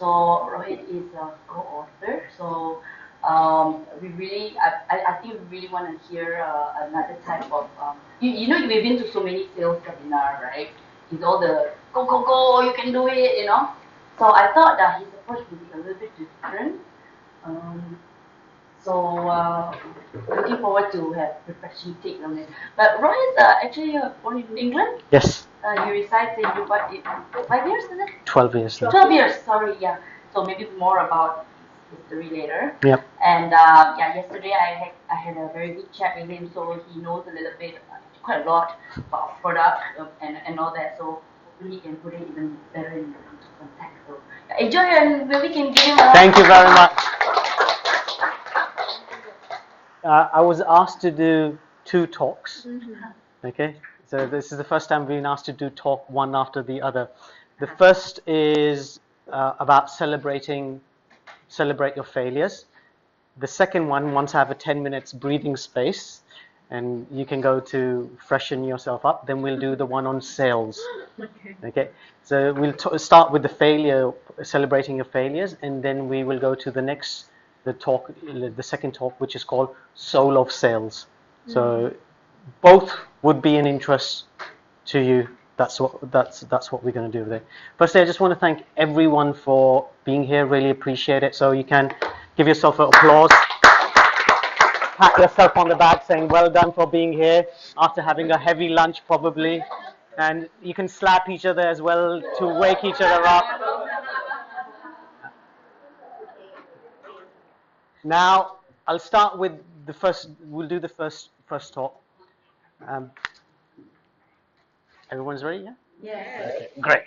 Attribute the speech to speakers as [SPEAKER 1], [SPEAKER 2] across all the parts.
[SPEAKER 1] So Rohit is a co-author. So I think we really want to hear another type of, you know, we've been to so many sales seminar, right? It's all the go, go, go, you can do it, you know. So I thought that his approach would be a little bit different. Um, so looking forward to have refreshing take on it. But Roy is actually born in England.
[SPEAKER 2] Yes.
[SPEAKER 1] You reside in Dubai 5 years, is it?
[SPEAKER 2] 12 years now.
[SPEAKER 1] 12 years, sorry, yeah. So maybe more about his history later.
[SPEAKER 2] Yep.
[SPEAKER 1] And yeah, yesterday I had a very good chat with him, so he knows a little bit, quite a lot about product and all that. So hopefully he can put it even better into context. So yeah, enjoy, and maybe we can give him a.
[SPEAKER 2] Thank you very much. I was asked to do 2 talks. Okay, so this is the first time we've been asked to do talk one after the other. The first is about celebrate your failures. The second one, once I have a 10 minutes breathing space and you can go to freshen yourself up, then we'll do the one on sales. Okay, so we'll start with celebrating your failures, and then we will go to the second talk, which is called Soul of Sales. So both would be an interest to you. That's what we're going to do today. Firstly, I just want to thank everyone for being here. Really appreciate it. So you can give yourself an applause, pat yourself on the back, saying well done for being here after having a heavy lunch probably, and you can slap each other as well to wake each other up. Now I'll start with the first. We'll do the first talk. Everyone's ready? Yeah?
[SPEAKER 1] Yes.
[SPEAKER 2] Okay, great.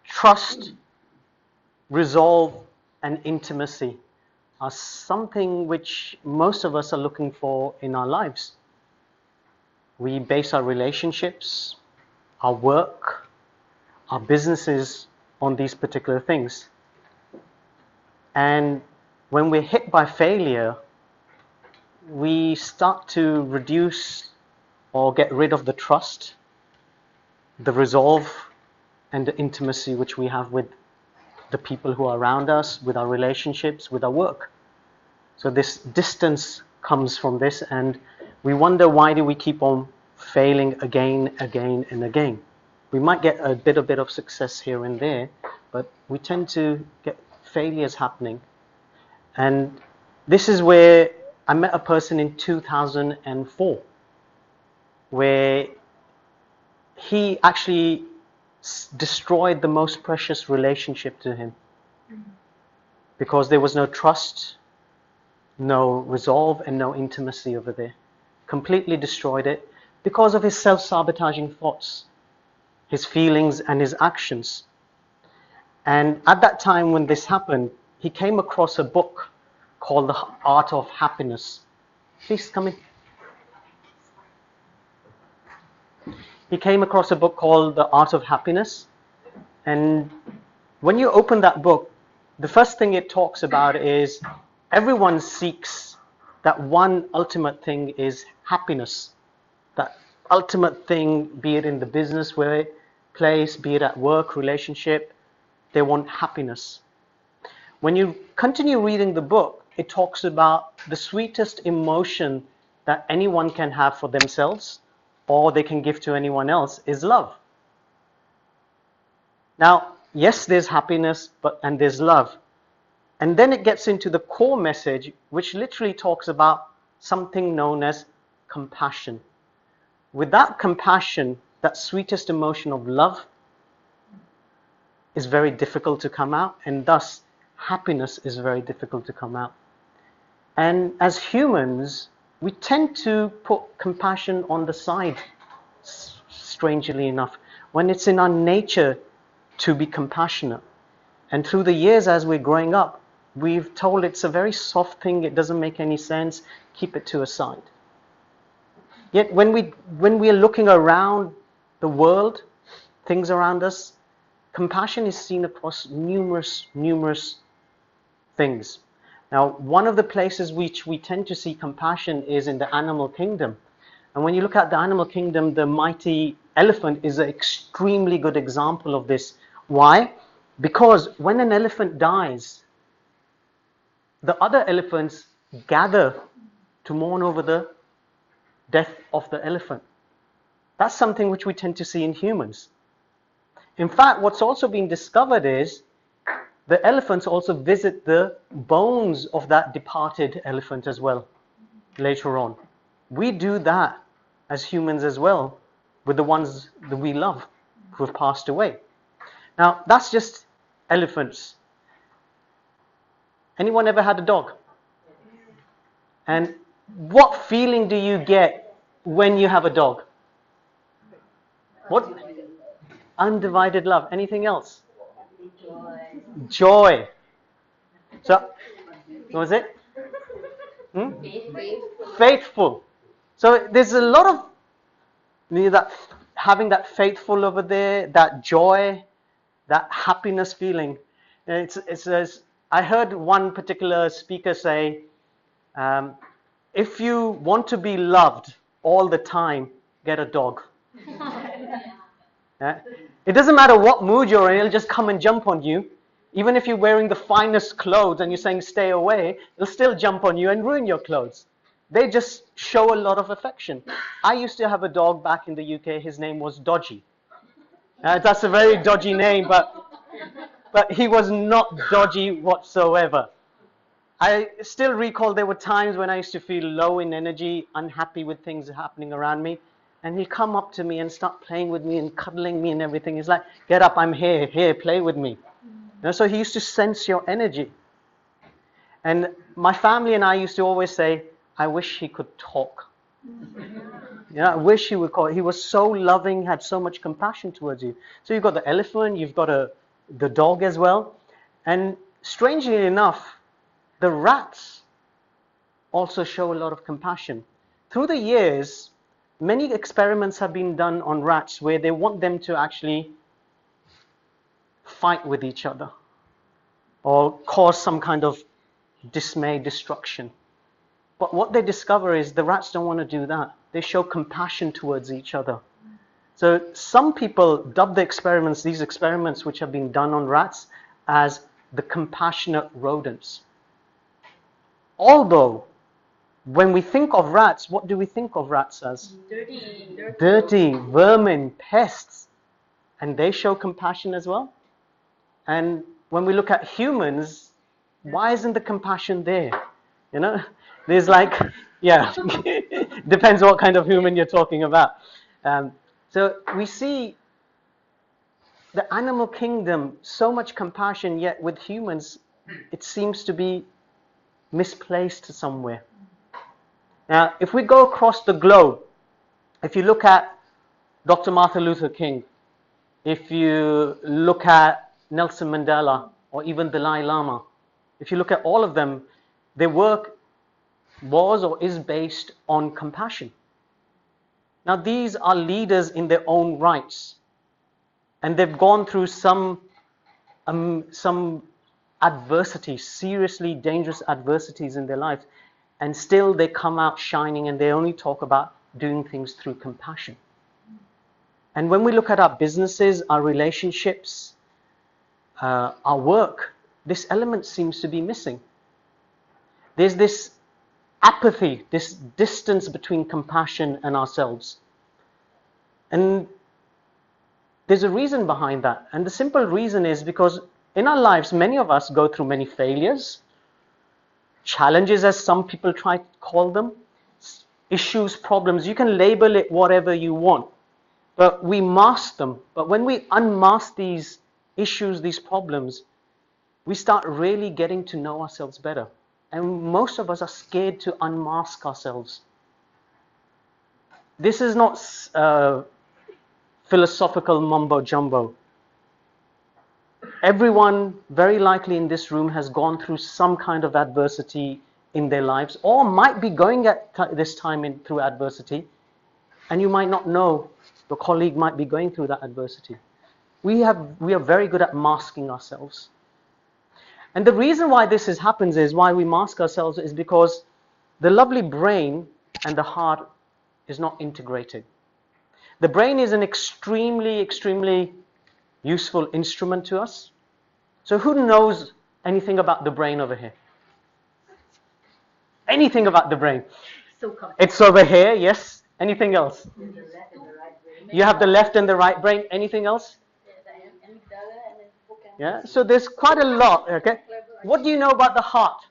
[SPEAKER 2] Trust, resolve, and intimacy are something which most of us are looking for in our lives. We base our relationships, our work, our businesses on these particular things. And when we're hit by failure, we start to reduce or get rid of the trust, the resolve, and the intimacy which we have with the people who are around us, with our relationships, with our work. So this distance comes from this, and we wonder, why do we keep on failing again, and again? We might get a bit of success here and there, but we tend to get failures happening. And this is where I met a person in 2004, where he actually destroyed the most precious relationship to him because there was no trust, no resolve, and no intimacy over there. Completely destroyed it because of his self-sabotaging thoughts, his feelings, and his actions. And at that time when this happened, he came across a book called The Art of Happiness. Please come in. He came across a book called The Art of Happiness. And when you open that book, the first thing it talks about is everyone seeks that one ultimate thing is happiness. That ultimate thing, be it in the business place, be it at work, relationship, they want happiness. When you continue reading the book, it talks about the sweetest emotion that anyone can have for themselves or they can give to anyone else is love. Now, yes, there's happiness, and there's love. And then it gets into the core message, which literally talks about something known as compassion. Without compassion, that sweetest emotion of love is very difficult to come out, and thus happiness is very difficult to come out. And as humans, we tend to put compassion on the side, strangely enough, when it's in our nature to be compassionate. And through the years as we're growing up, we've told it's a very soft thing, it doesn't make any sense, keep it to a side. Yet when we are looking around the world, things around us, compassion is seen across numerous things. Now, one of the places which we tend to see compassion is in the animal kingdom. And when you look at the animal kingdom, the mighty elephant is an extremely good example of this. Why? Because when an elephant dies, the other elephants gather to mourn over the death of the elephant. That's something which we tend to see in humans. In fact, what's also been discovered is the elephants also visit the bones of that departed elephant as well later on. We do that as humans as well with the ones that we love who have passed away. Now, that's just elephants. Anyone ever had a dog? And what feeling do you get when you have a dog? What? Undivided love. Anything else? Joy. So, what was it? Faithful. So there's a lot of that having that faithful over there, that joy, that happiness feeling. I heard one particular speaker say, if you want to be loved all the time, get a dog. It doesn't matter what mood you're in, it'll just come and jump on you. Even if you're wearing the finest clothes and you're saying stay away, it'll still jump on you and ruin your clothes. They just show a lot of affection. I used to have a dog back in the UK. His name was Dodgy. That's a very dodgy name, but he was not dodgy whatsoever. I still recall there were times when I used to feel low in energy, unhappy with things happening around me. And he'd come up to me and start playing with me and cuddling me and everything. He's like, get up, I'm here, play with me. So he used to sense your energy. And my family and I used to always say, I wish he could talk. I wish he would call. He was so loving, had so much compassion towards you. So you've got the elephant, you've got the dog as well. And strangely enough, the rats also show a lot of compassion. Through the years, many experiments have been done on rats where they want them to actually fight with each other or cause some kind of dismay, destruction. But what they discover is the rats don't want to do that. They show compassion towards each other. So some people dub these experiments which have been done on rats, as the compassionate rodents. Although, when we think of rats, what do we think of rats as? Dirty, vermin, pests. And they show compassion as well. And when we look at humans, why isn't the compassion there? There's depends what kind of human you're talking about. So we see the animal kingdom, so much compassion, yet with humans, it seems to be misplaced somewhere. Now, if we go across the globe, if you look at Dr. Martin Luther King, if you look at Nelson Mandela, or even Dalai Lama, if you look at all of them, their work was or is based on compassion. Now, these are leaders in their own rights, and they've gone through some adversities, seriously dangerous adversities in their lives, and still they come out shining, and they only talk about doing things through compassion. And when we look at our businesses, our relationships, our work, this element seems to be missing. There's this apathy, this distance between compassion and ourselves. And there's a reason behind that. And the simple reason is because in our lives, many of us go through many failures, challenges, as some people try to call them, issues, problems. You can label it whatever you want, but we mask them. But when we unmask these issues, these problems, we start really getting to know ourselves better. And most of us are scared to unmask ourselves. This is not philosophical mumbo jumbo. Everyone very likely in this room has gone through some kind of adversity in their lives, or might be going at this time through adversity, and you might not know your colleague might be going through that adversity. We are very good at masking ourselves. And the reason why this happens is, why we mask ourselves, is because the lovely brain and the heart is not integrated. The brain is an extremely, extremely useful instrument to us. So who knows anything about the brain over here? Anything about the brain?
[SPEAKER 1] So complex.
[SPEAKER 2] It's over here, yes. Anything else?
[SPEAKER 1] The left and the right brain.
[SPEAKER 2] You have the left and the right brain. Anything else? Yeah, so there's quite a lot, okay? What do you know about the heart?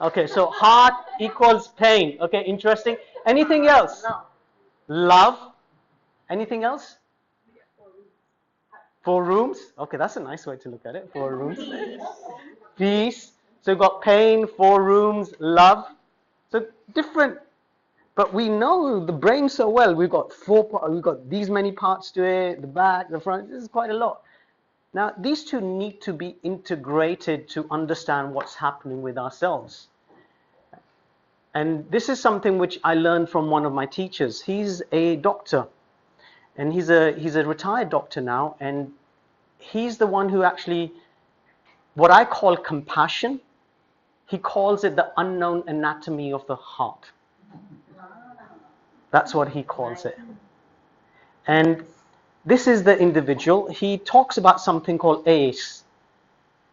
[SPEAKER 2] Okay, so heart equals pain. Okay, interesting. Anything else? Love. Anything else? 4 rooms. Okay, that's a nice way to look at it. 4 rooms. Peace. So we've got pain, 4 rooms, love. So different, but we know the brain so well. We've got we've got these many parts to it, the back, the front. This is quite a lot. Now, these two need to be integrated to understand what's happening with ourselves. And this is something which I learned from one of my teachers. He's a doctor, and he's a retired doctor now, and he's the one who actually, what I call compassion, he calls it the unknown anatomy of the heart. That's what he calls it. And this is the individual. He talks about something called ACE.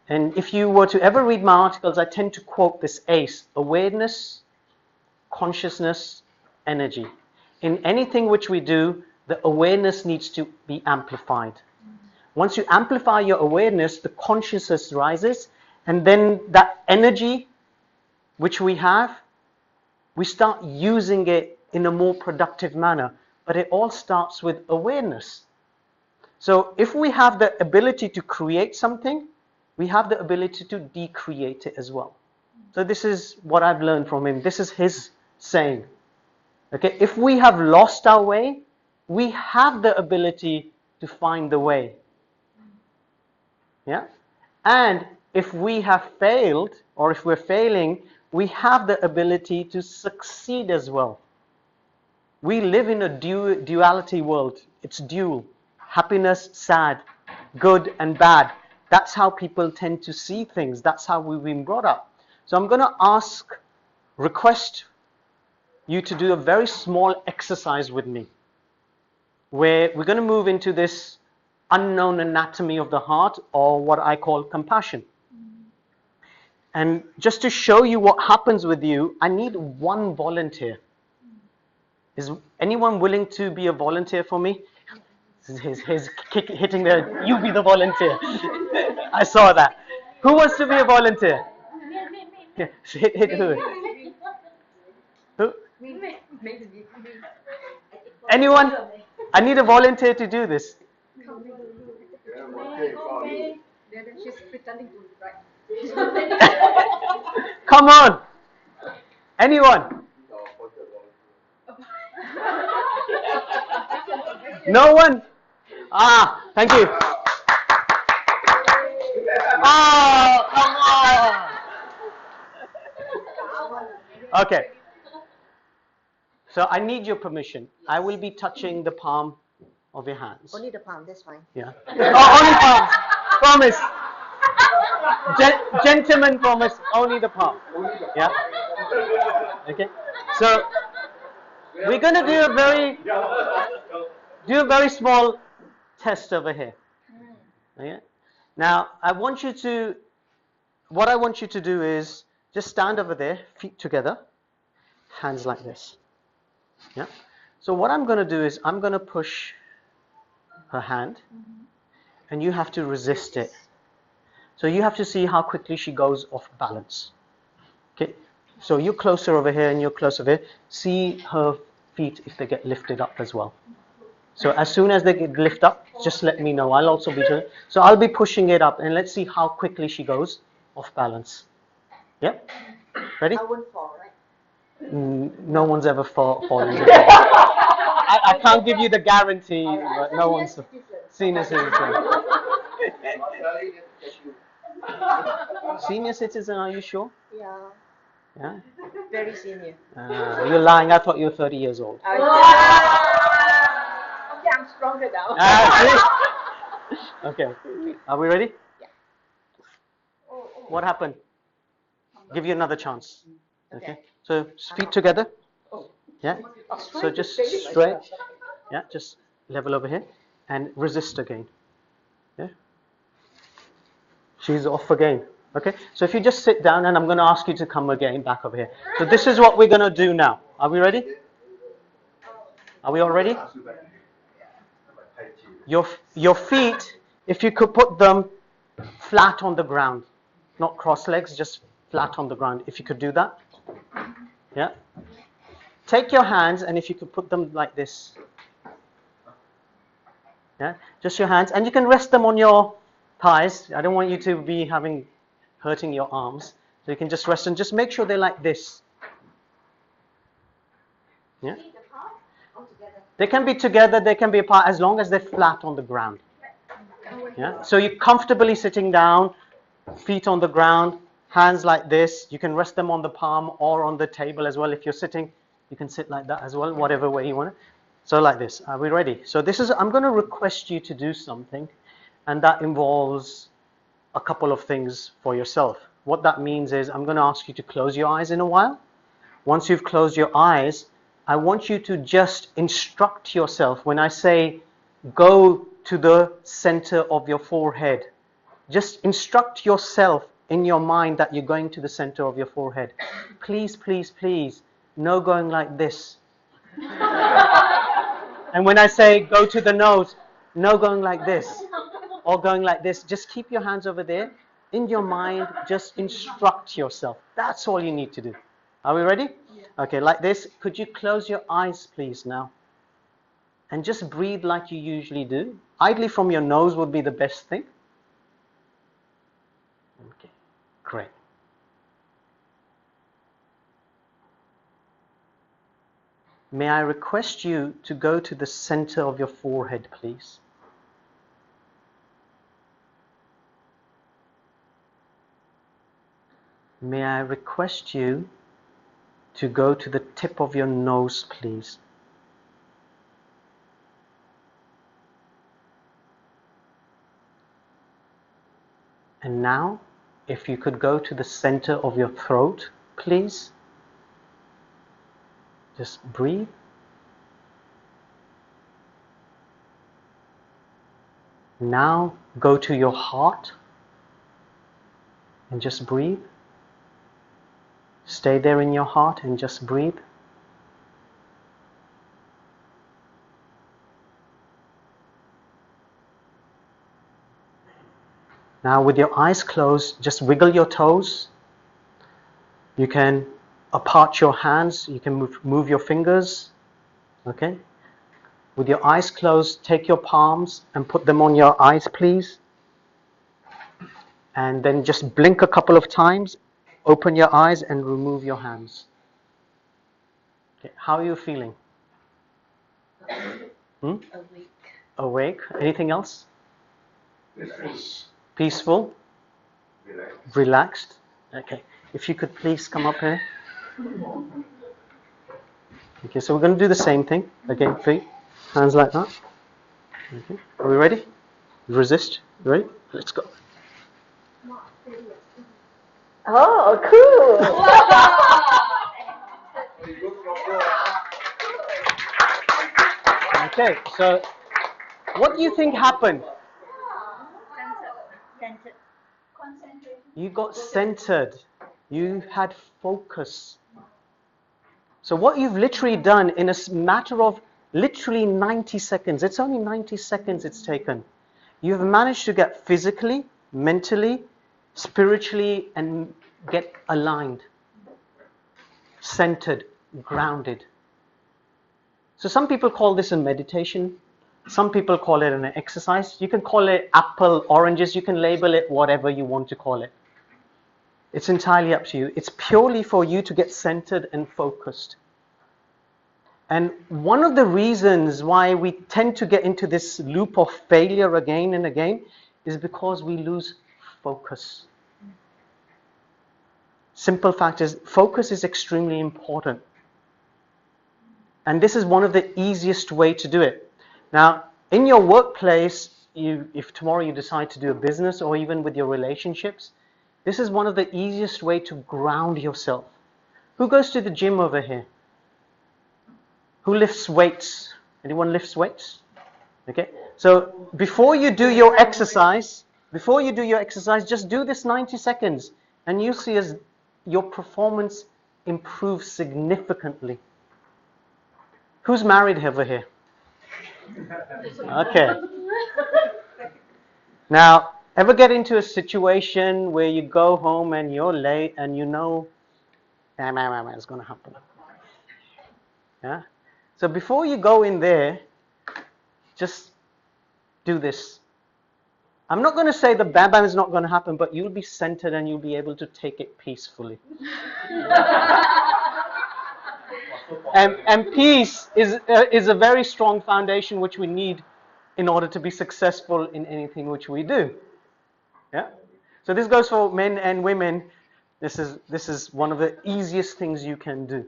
[SPEAKER 2] And if you were to ever read my articles, I tend to quote this ACE: awareness, consciousness, energy. In anything which we do, the awareness needs to be amplified. Once you amplify your awareness, the consciousness rises, and then that energy which we have, we start using it in a more productive manner. But it all starts with awareness. So if we have the ability to create something, we have the ability to decreate it as well. So this is what I've learned from him. This is his saying. Okay, if we have lost our way, we have the ability to find the way. Yeah? And if we have failed, or if we're failing, we have the ability to succeed as well. We live in a duality world. It's dual. Happiness, sad, good and bad. That's how people tend to see things. That's how we've been brought up. So I'm going to request you to do a very small exercise with me, where we're going to move into this unknown anatomy of the heart, or what I call compassion. And just to show you what happens with you, I need one volunteer. Is anyone willing to be a volunteer for me? His kick hitting the, you be the volunteer. I saw that. Who wants to be a volunteer? Yeah, hit who? Who? Anyone? I need a volunteer to do this.
[SPEAKER 1] She's pretending to write.
[SPEAKER 2] Come on. Anyone? No one? Ah, thank you. Oh, come on. Okay. So I need your permission. I will be touching the palm of your hands.
[SPEAKER 3] Only the palm, that's fine.
[SPEAKER 2] Yeah. Oh, only palms. Promise. Gentlemen promise, only the palm. Yeah. Okay. So we're going to do a very small test over here. Okay. Now what I want you to do is just stand over there, feet together, hands like this. Yeah. So what I'm going to do is I'm going to push her hand, and you have to resist it. So you have to see how quickly she goes off balance. Okay. So you're closer over here and you're closer over here. See her feet if they get lifted up as well. So as soon as they get lift up, just let me know. I'll also be doing it. So I'll be pushing it up, and let's see how quickly she goes off balance. Yeah? Ready?
[SPEAKER 3] I won't fall, right?
[SPEAKER 2] No one's ever fallen. I can't give you the guarantee, but no one's senior citizen. Senior citizen, are you sure?
[SPEAKER 3] Yeah.
[SPEAKER 2] Yeah?
[SPEAKER 3] Very senior.
[SPEAKER 2] You're lying. I thought you were 30 years old.
[SPEAKER 3] Okay, I'm stronger now.
[SPEAKER 2] Okay. Are we ready?
[SPEAKER 3] Yeah.
[SPEAKER 2] What happened? Give you another chance. Okay. So feet together. Yeah. So just straight. Yeah. Just level over here and resist again. Yeah. She's off again. Okay, so if you just sit down, and I'm going to ask you to come again back over here. So this is what we're going to do now. Are we ready? Are we all ready? Your feet, if you could put them flat on the ground, not cross legs, just flat on the ground. If you could do that. Yeah. Take your hands, and if you could put them like this. Yeah, just your hands, and you can rest them on your thighs. I don't want you to be hurting your arms, so you can just rest and just make sure they're like this. Yeah. They can be together, they can be apart, as long as they're flat on the ground. Yeah. So you're comfortably sitting down, feet on the ground, hands like this. You can rest them on the palm or on the table as well. If you're sitting, you can sit like that as well, whatever way you want it. So like this. Are we ready? So I'm going to request you to do something, and that involves a couple of things for yourself. What that means is I'm going to ask you to close your eyes in a while. Once you've closed your eyes, I want you to just instruct yourself. When I say go to the center of your forehead, just instruct yourself in your mind that you're going to the center of your forehead. Please, please, please, no going like this. And when I say go to the nose, no going like this or going like this. Just keep your hands over there. In your mind, just instruct yourself. That's all you need to do. Are we ready? Yeah. Okay, like this. Could you close your eyes, please, now? And just breathe like you usually do. Ideally from your nose would be the best thing. Okay, great. May I request you to go to the center of your forehead, please? May I request you to go to the tip of your nose, please? And now, if you could go to the center of your throat, please. Just breathe. Now, go to your heart and just breathe. Stay there in your heart and just breathe. Now, with your eyes closed, just wiggle your toes. You can apart your hands. You can move your fingers. Okay? With your eyes closed, take your palms and put them on your eyes, please. And then just blink a couple of times. Open your eyes and remove your hands. Okay. How are you feeling?
[SPEAKER 1] Awake.
[SPEAKER 2] Awake. Anything else?
[SPEAKER 1] Refresh.
[SPEAKER 2] Peaceful? Relaxed? Okay. If you could please come up here. Okay, so we're going to do the same thing. Again, feet, hands like that. Okay. Are we ready? Resist. Ready? Let's go.
[SPEAKER 3] Oh, cool.
[SPEAKER 2] Okay, so what do you think happened?
[SPEAKER 1] Centered.
[SPEAKER 2] You got centered. You had focus. So what you've literally done in a matter of literally 90 seconds, it's only 90 seconds it's taken. You've managed to get physically, mentally, spiritually, and get aligned, centered, grounded. So some people call this a meditation. Some people call it an exercise. You can call it apple, oranges. You can label it whatever you want to call it. It's entirely up to you. It's purely for you to get centered and focused. And one of the reasons why we tend to get into this loop of failure again and again is because we lose focus. Simple fact is, focus is extremely important. And this is one of the easiest way to do it. Now, in your workplace, if tomorrow you decide to do a business or even with your relationships, this is one of the easiest way to ground yourself. Who goes to the gym over here? Who lifts weights? Anyone lifts weights? Okay, so before you do your exercise, just do this 90 seconds and you see as your performance improves significantly. Who's married over here? Okay. Now, ever get into a situation where you go home and you're late and you know it's going to happen? Yeah? So before you go in there, just do this. I'm not going to say the bam bam is not going to happen, but you'll be centered and you'll be able to take it peacefully. And peace is a very strong foundation which we need in order to be successful in anything which we do. Yeah. So this goes for men and women. This is one of the easiest things you can do.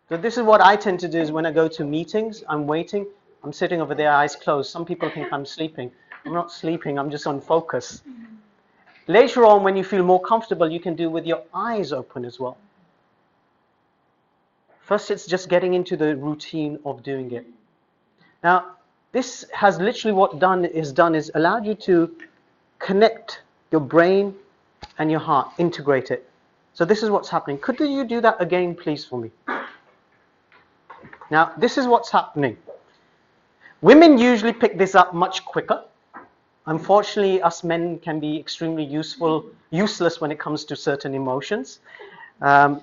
[SPEAKER 2] So this is what I tend to do is when I go to meetings, I'm waiting, I'm sitting over there, eyes closed. Some people think I'm sleeping. I'm not sleeping, I'm just on focus. Later on, when you feel more comfortable, you can do with your eyes open as well. First, it's just getting into the routine of doing it. Now, this has literally what is allowed you to connect your brain and your heart, integrate it. So this is what's happening. Could you do that again, please, for me? Now, this is what's happening. Women usually pick this up much quicker. Unfortunately, us men can be extremely useless when it comes to certain emotions. Men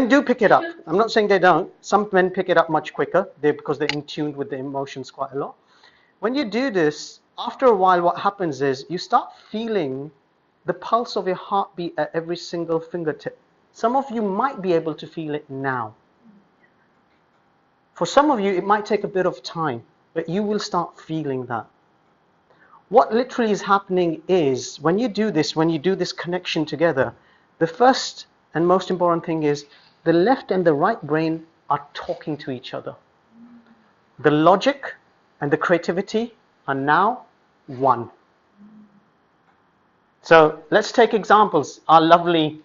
[SPEAKER 2] do pick it up. I'm not saying they don't. Some men pick it up much quicker because they're in tune with the emotions quite a lot. When you do this, after a while, what happens is you start feeling the pulse of your heartbeat at every single fingertip. Some of you might be able to feel it now. For some of you, it might take a bit of time, but you will start feeling that. What literally is happening is when you do this connection together, the first and most important thing is the left and the right brain are talking to each other. The logic and the creativity are now one. So let's take examples. Our lovely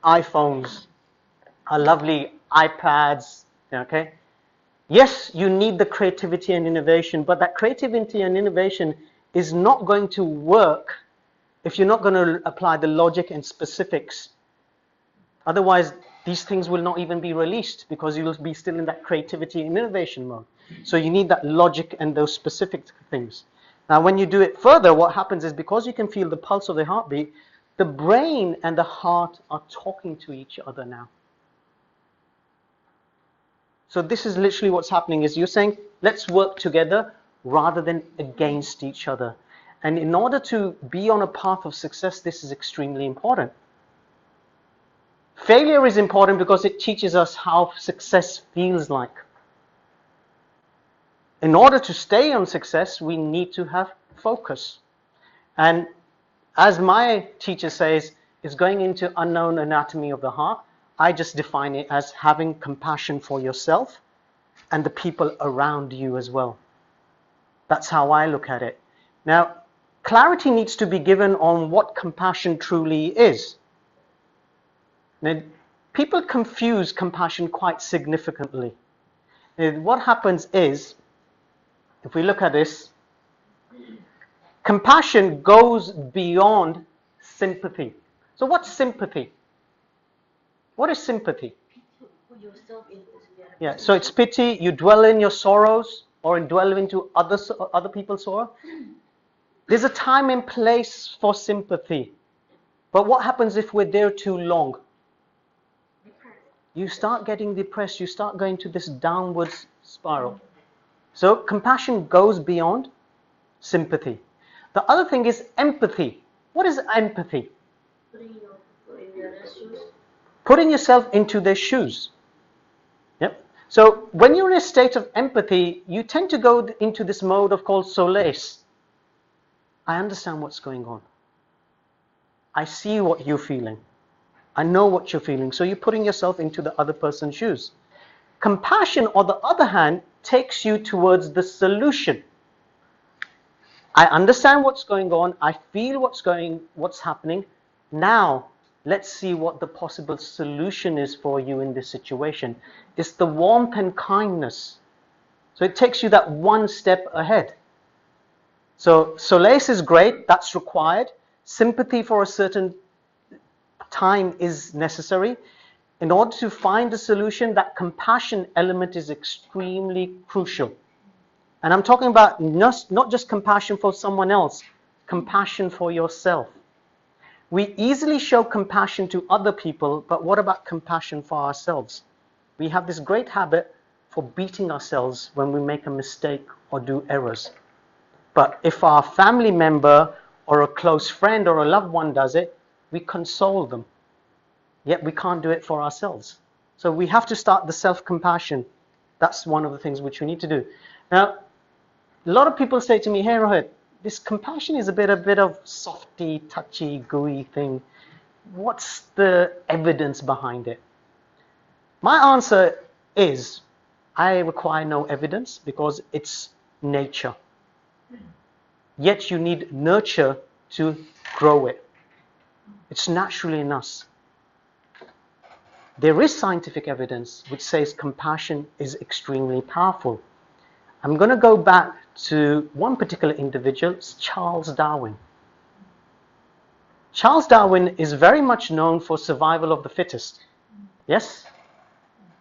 [SPEAKER 2] iPhones, our lovely iPads, okay? Yes, you need the creativity and innovation, but that creativity and innovation is not going to work if you're not going to apply the logic and specifics. Otherwise, these things will not even be released because you'll be still in that creativity and innovation mode. So you need that logic and those specific things. Now, when you do it further, what happens is because you can feel the pulse of the heartbeat, the brain and the heart are talking to each other now. So this is literally what's happening is you're saying, let's work together rather than against each other. And in order to be on a path of success, this is extremely important. Failure is important because it teaches us how success feels like. In order to stay on success, we need to have focus. And as my teacher says, it's going into unknown anatomy of the heart. I just define it as having compassion for yourself and the people around you as well. That's how I look at it. Now, clarity needs to be given on what compassion truly is. Now, people confuse compassion quite significantly. What happens is, if we look at this, compassion goes beyond sympathy. So what's sympathy? What is sympathy?
[SPEAKER 1] Put yourself into the other
[SPEAKER 2] Yeah, so it's pity, you dwell in your sorrows or dwell into other people's sorrow. There's a time and place for sympathy. But what happens if we're there too long? You start getting depressed, you start going to this downwards spiral. So compassion goes beyond sympathy. The other thing is empathy. What is empathy? Putting yourself into their shoes. Yep. So when you're in a state of empathy, you tend to go into this mode of called solace. I understand what's going on. I see what you're feeling. I know what you're feeling. So you're putting yourself into the other person's shoes. Compassion, on the other hand, takes you towards the solution. I understand what's going on. I feel what's happening. Now, let's see what the possible solution is for you in this situation. It's the warmth and kindness. So it takes you that one step ahead. So solace is great, that's required. Sympathy for a certain time is necessary. In order to find a solution, that compassion element is extremely crucial. And I'm talking about not just compassion for someone else, compassion for yourself. We easily show compassion to other people, but what about compassion for ourselves? We have this great habit for beating ourselves when we make a mistake or do errors. But if our family member or a close friend or a loved one does it, we console them. Yet we can't do it for ourselves. So we have to start the self-compassion. That's one of the things which we need to do. Now, a lot of people say to me, hey Rohit, this compassion is a bit of softy, touchy, gooey thing. What's the evidence behind it? My answer is, I require no evidence because it's nature. Yet you need nurture to grow it. It's naturally in us. There is scientific evidence which says compassion is extremely powerful. I'm going to go back to one particular individual, Charles Darwin. Charles Darwin is very much known for survival of the fittest. Yes?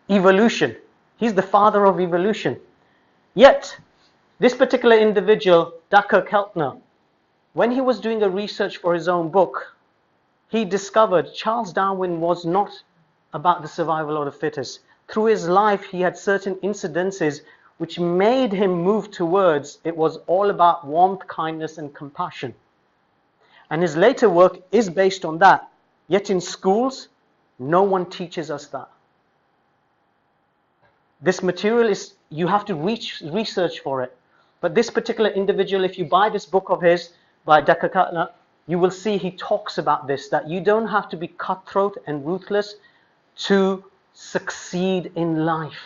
[SPEAKER 2] Evolution. He's the father of evolution. Yet, this particular individual, Dr. Keltner, when he was doing a research for his own book, he discovered Charles Darwin was not about the survival of the fittest. Through his life, he had certain incidences which made him move towards it was all about warmth, kindness, and compassion. And his later work is based on that. Yet in schools, no one teaches us that. This material is, you have to research for it. But this particular individual, if you buy this book of his by Dr. Keltner, you will see he talks about this, that you don't have to be cutthroat and ruthless to succeed in life.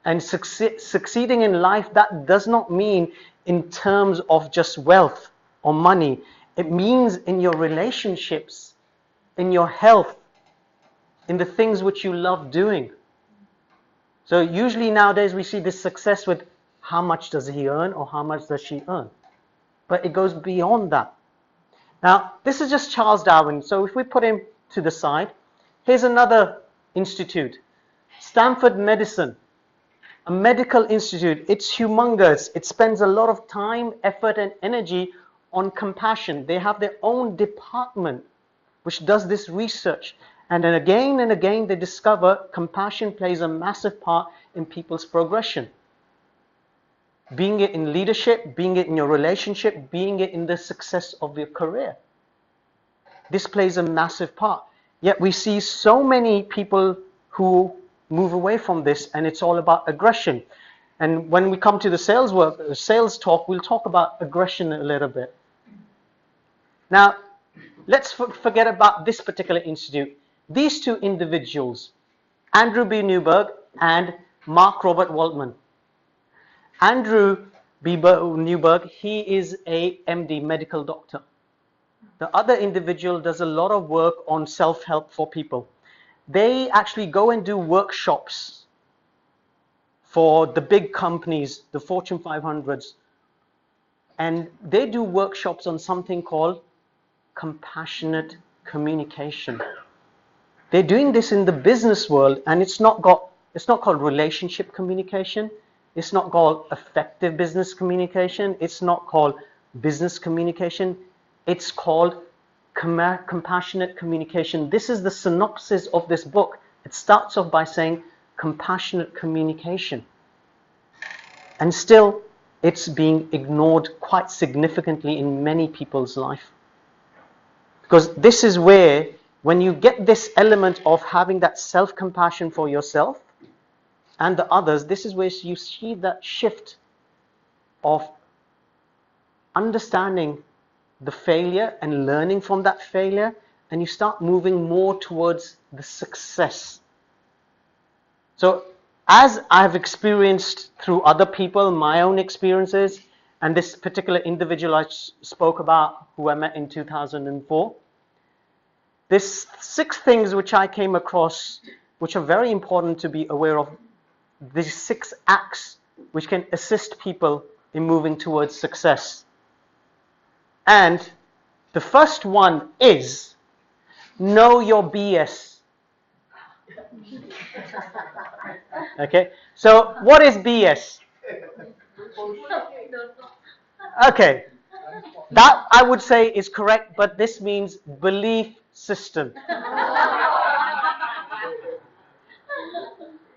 [SPEAKER 2] And succeeding in life, that does not mean in terms of just wealth or money. It means in your relationships, in your health, in the things which you love doing. So usually nowadays we see this success with how much does he earn or how much does she earn. But it goes beyond that. Now, this is just Charles Darwin. So if we put him to the side, here's another institute, Stanford Medicine, a medical institute. It's humongous. It spends a lot of time, effort, and energy on compassion. They have their own department which does this research. And again, they discover compassion plays a massive part in people's progression. Being it in leadership, being it in your relationship, being it in the success of your career. This plays a massive part. Yet we see so many people who move away from this, and it's all about aggression. And when we come to the sales talk, we'll talk about aggression a little bit. Now, let's forget about this particular institute. These two individuals, Andrew B. Newberg and Mark Robert Waldman. Andrew B. Newberg, he is a MD, medical doctor. The other individual does a lot of work on self-help for people. They actually go and do workshops for the big companies, the Fortune 500s. And they do workshops on something called compassionate communication. They're doing this in the business world, and it's not called relationship communication. It's not called effective business communication. It's not called business communication. It's called compassionate communication. This is the synopsis of this book. It starts off by saying compassionate communication. And still, it's being ignored quite significantly in many people's life. Because this is where, when you get this element of having that self-compassion for yourself and the others, this is where you see that shift of understanding the failure and learning from that failure, and you start moving more towards the success. So as I've experienced through other people, my own experiences, and this particular individual I spoke about, who I met in 2004, there's 6 things which I came across which are very important to be aware of. these 6 acts which can assist people in moving towards success. And the first one is know your BS. Okay, so what is BS? Okay, that I would say is correct, but this means belief system.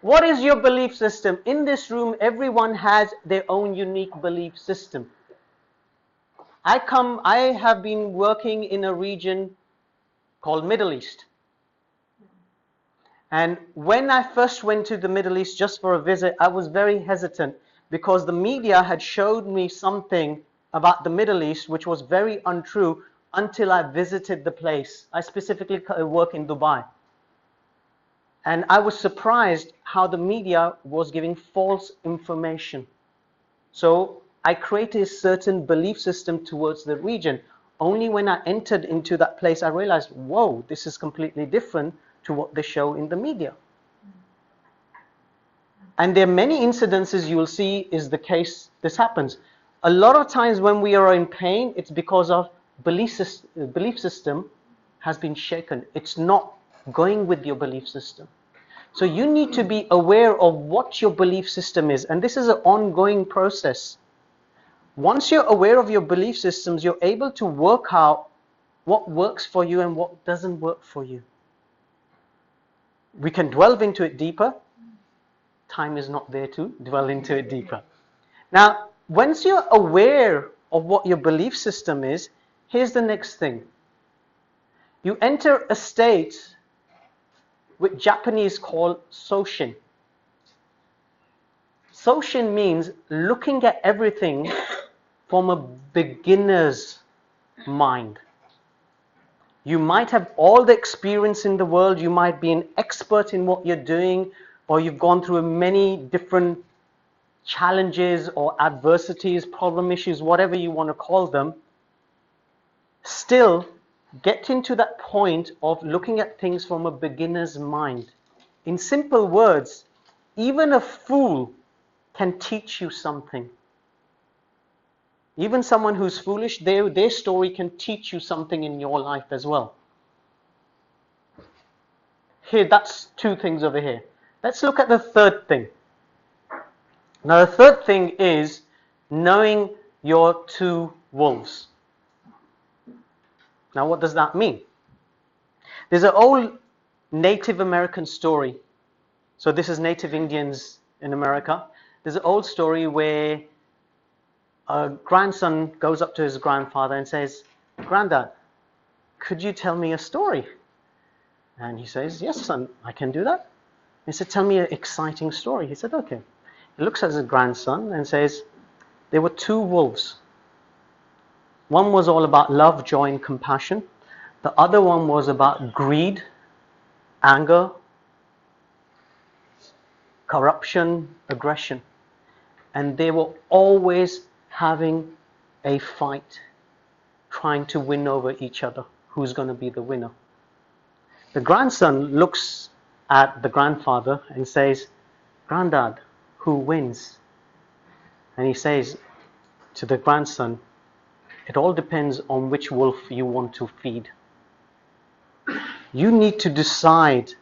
[SPEAKER 2] What is your belief system? In this room, everyone has their own unique belief system. I have been working in a region called Middle East. And when I first went to the Middle East just for a visit, I was very hesitant because the media had showed me something about the Middle East which was very untrue until I visited the place. I specifically work in Dubai. And I was surprised how the media was giving false information. So I created a certain belief system towards the region. Only when I entered into that place, I realized, whoa, this is completely different to what they show in the media. And there are many incidences you will see is the case this happens. A lot of times when we are in pain, it's because of belief system has been shaken. It's not going with your belief system. So you need to be aware of what your belief system is. And this is an ongoing process. Once you're aware of your belief systems, you're able to work out what works for you and what doesn't work for you. We can delve into it deeper. Time is not there to dwell into it deeper. Now, once you're aware of what your belief system is, here's the next thing. You enter a state which Japanese call Soshin. Soshin means looking at everything from a beginner's mind. You might have all the experience in the world, you might be an expert in what you're doing, or you've gone through many different challenges or adversities, problem issues, whatever you want to call them. Still, get into that point of looking at things from a beginner's mind. In simple words, even a fool can teach you something. Even someone who's foolish, their story can teach you something in your life as well. Here, that's 2 things over here. Let's look at the third thing. Now, the third thing is knowing your 2 wolves. Now, what does that mean? There's an old Native American story. So this is Native Indians in America. There's an old story where a grandson goes up to his grandfather and says, "Granddad, could you tell me a story?" And he says, "Yes, son, I can do that." He said, "Tell me an exciting story." He said, "Okay." He looks at his grandson and says, "There were 2 wolves. One was all about love, joy, and compassion. The other one was about greed, anger, corruption, aggression. And they were always having a fight, trying to win over each other. Who's going to be the winner?" The grandson looks at the grandfather and says, "Granddad, who wins?" And he says to the grandson, "It all depends on which wolf you want to feed. You need to decide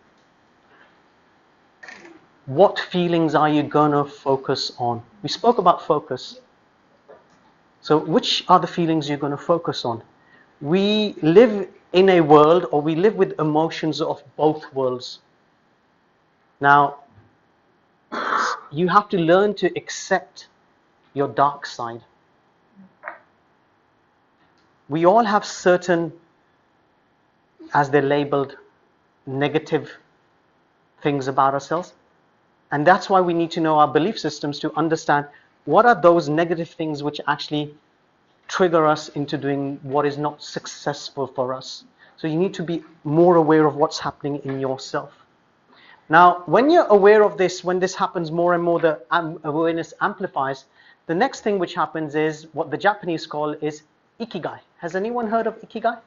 [SPEAKER 2] what feelings are you going to focus on." We spoke about focus. So which are the feelings you're going to focus on? We live in a world, or we live with emotions of both worlds. Now, you have to learn to accept your dark side. We all have certain, as they're labeled, negative things about ourselves. And that's why we need to know our belief systems to understand what are those negative things which actually trigger us into doing what is not successful for us. So you need to be more aware of what's happening in yourself. Now, when you're aware of this, when this happens more and more, the awareness amplifies. The next thing which happens is what the Japanese call is ikigai. Has anyone heard of ikigai?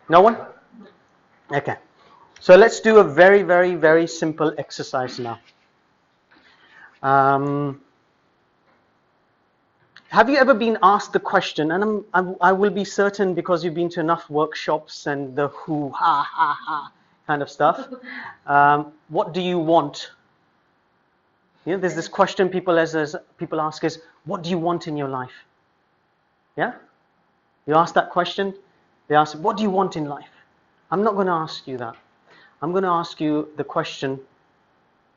[SPEAKER 2] No one? Okay. So let's do a very, very, very simple exercise now. Have you ever been asked the question, and I will be certain because you've been to enough workshops and the who, ha, ha, ha kind of stuff. What do you want? You know, there's this question people ask is, what do you want in your life? Yeah? You ask that question, they ask, what do you want in life? I'm not going to ask you that. I'm going to ask you the question,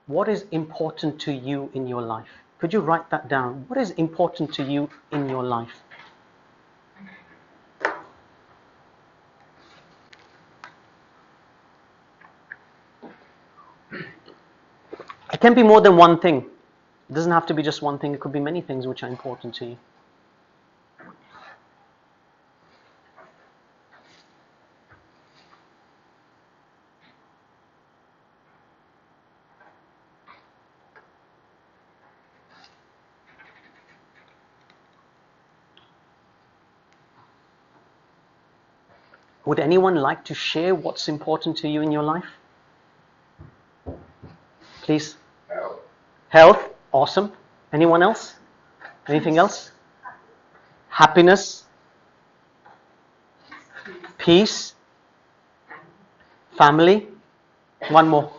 [SPEAKER 2] what is important to you in your life? Could you write that down? What is important to you in your life? It can be more than one thing. It doesn't have to be just one thing. It could be many things which are important to you. Would anyone like to share what's important to you in your life? Please.
[SPEAKER 4] Health.
[SPEAKER 2] Health. Awesome. Anyone else? Anything else? Happiness. Peace. Family. One more.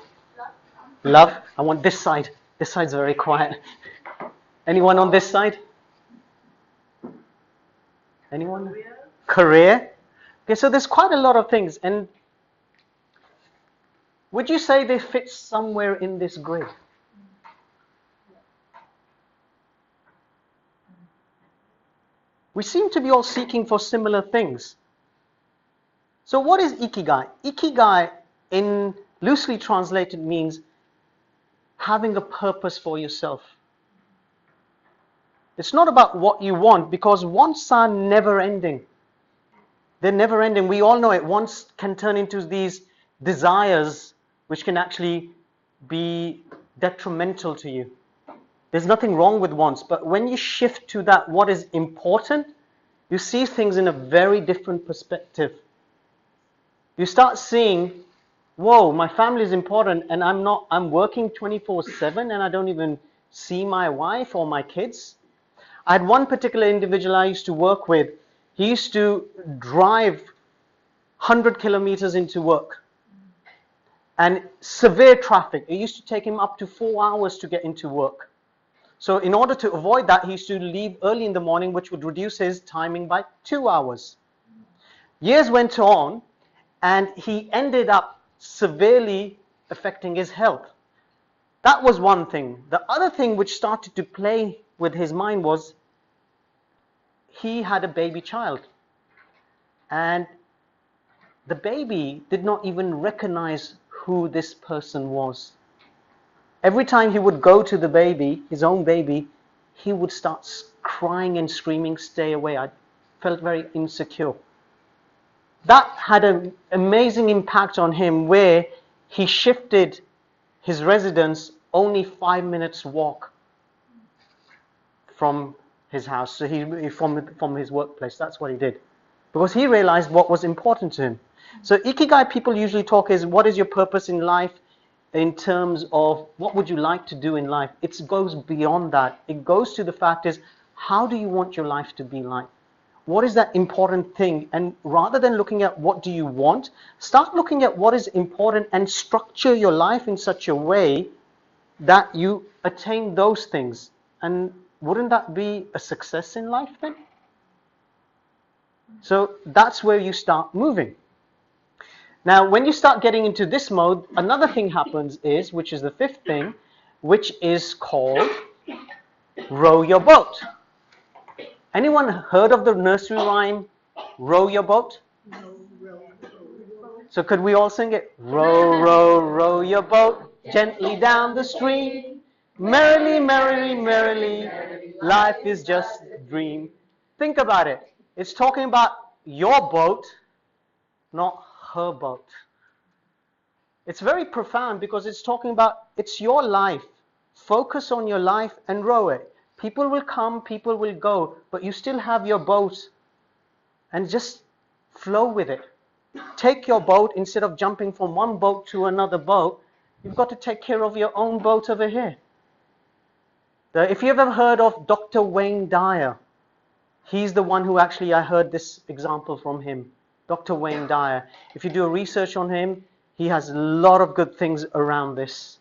[SPEAKER 2] Love. I want this side. This side's very quiet. Anyone on this side? Anyone? Career. Okay, so there's quite a lot of things. And would you say they fit somewhere in this grid? We seem to be all seeking for similar things. So what is ikigai? Ikigai, in loosely translated, means having a purpose for yourself. It's not about what you want, because wants are never ending. They're never ending. We all know it. Wants can turn into these desires which can actually be detrimental to you. There's nothing wrong with wants, but when you shift to that, what is important, you see things in a very different perspective. You start seeing, whoa, my family is important, and I'm working 24/7 and I don't even see my wife or my kids. I had one particular individual I used to work with. He used to drive 100 kilometers into work. And severe traffic. It used to take him up to 4 hours to get into work. So in order to avoid that, he used to leave early in the morning, which would reduce his timing by 2 hours. Years went on, and he ended up severely affecting his health. That was one thing. The other thing which started to play with his mind was he had a baby child. And the baby did not even recognize who this person was. Every time he would go to the baby, his own baby, he would start crying and screaming, stay away. I felt very insecure. That had an amazing impact on him, where he shifted his residence only 5 minutes walk from his house, so from his workplace. That's what he did, because he realized what was important to him. So ikigai, people usually talk is, what is your purpose in life, in terms of what would you like to do in life. It goes beyond that. It goes to the fact is, how do you want your life to be like? What is that important thing? And rather than looking at what do you want, start looking at what is important and structure your life in such a way that you attain those things. And wouldn't that be a success in life then? So that's where you start moving. Now, when you start getting into this mode, another thing happens is, which is the fifth thing, which is called row your boat. Anyone heard of the nursery rhyme, row your boat? So could we all sing it? Row, row, row your boat gently down the stream. Merrily, merrily, merrily, life is just a dream. Think about it. It's talking about your boat, not her boat. It's very profound, because it's talking about, it's your life. Focus on your life and row it. People will come, people will go, but you still have your boat, and just flow with it. take your boat, instead of jumping from one boat to another boat, you've got to take care of your own boat over here. If you've ever heard of Dr. Wayne Dyer, he's the one who actually, I heard this example from him. Dr. Wayne Dyer. If you do a research on him, he has a lot of good things around this.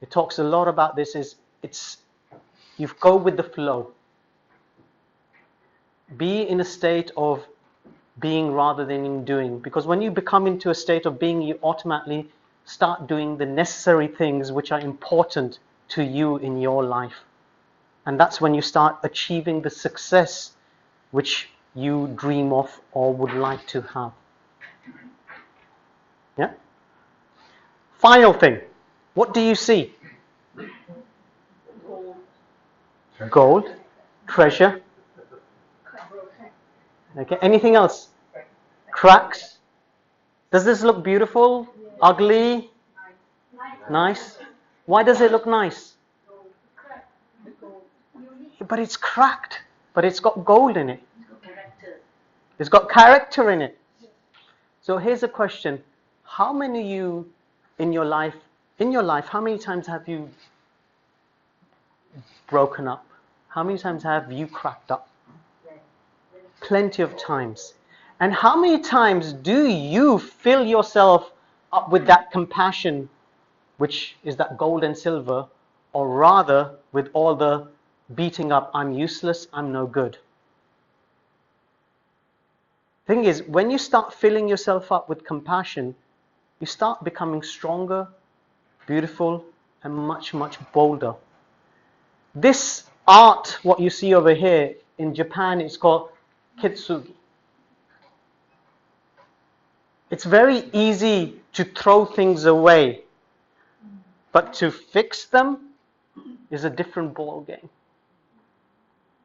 [SPEAKER 2] It talks a lot about this. You go with the flow. Be in a state of being rather than in doing. Because when you become into a state of being, you automatically start doing the necessary things which are important to you in your life. And that's when you start achieving the success which you dream of or would like to have. Yeah? Final thing. What do you see? Gold, treasure. Okay, anything else? Cracks. Does this look beautiful? Ugly? Nice? Why does it look nice? But it's cracked. But it's got gold in it. It's got character in it. So here's a question. How many of you in your life, how many times have you broken up? How many times have you cracked up? Plenty of times. And how many times do you fill yourself up with that compassion, which is that gold and silver, or rather with all the beating up, I'm useless, I'm no good? Thing is, when you start filling yourself up with compassion, you start becoming stronger, beautiful, and much, much bolder. This art, what you see over here, in Japan, it's called kitsugi. It's very easy to throw things away, but to fix them is a different ball game.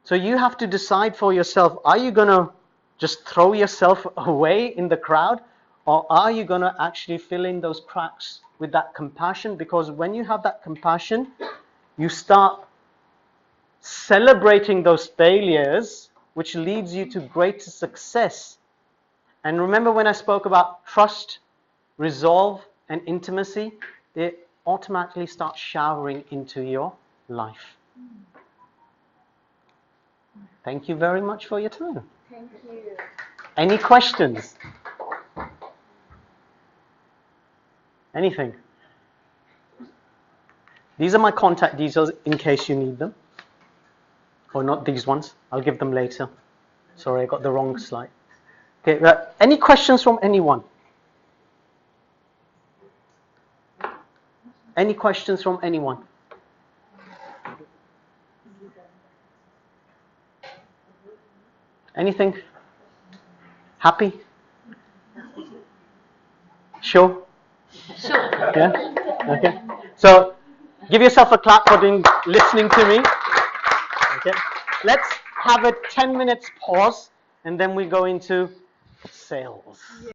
[SPEAKER 2] So you have to decide for yourself, are you going to just throw yourself away in the crowd, or are you going to actually fill in those cracks with that compassion? Because when you have that compassion, you start celebrating those failures, which leads you to greater success. And remember when I spoke about trust, resolve, and intimacy, they automatically start showering into your life. Thank you very much for your time.
[SPEAKER 3] Thank you.
[SPEAKER 2] Any questions? Anything? These are my contact details in case you need them. Or not these ones. I'll give them later. Sorry, I got the wrong slide. Okay, any questions from anyone? Any questions from anyone? Anything? Happy? Sure?
[SPEAKER 1] Sure.
[SPEAKER 2] Yeah? Okay. So, give yourself a clap for listening to me. Okay. Let's have a 10 minutes pause and then we go into sales.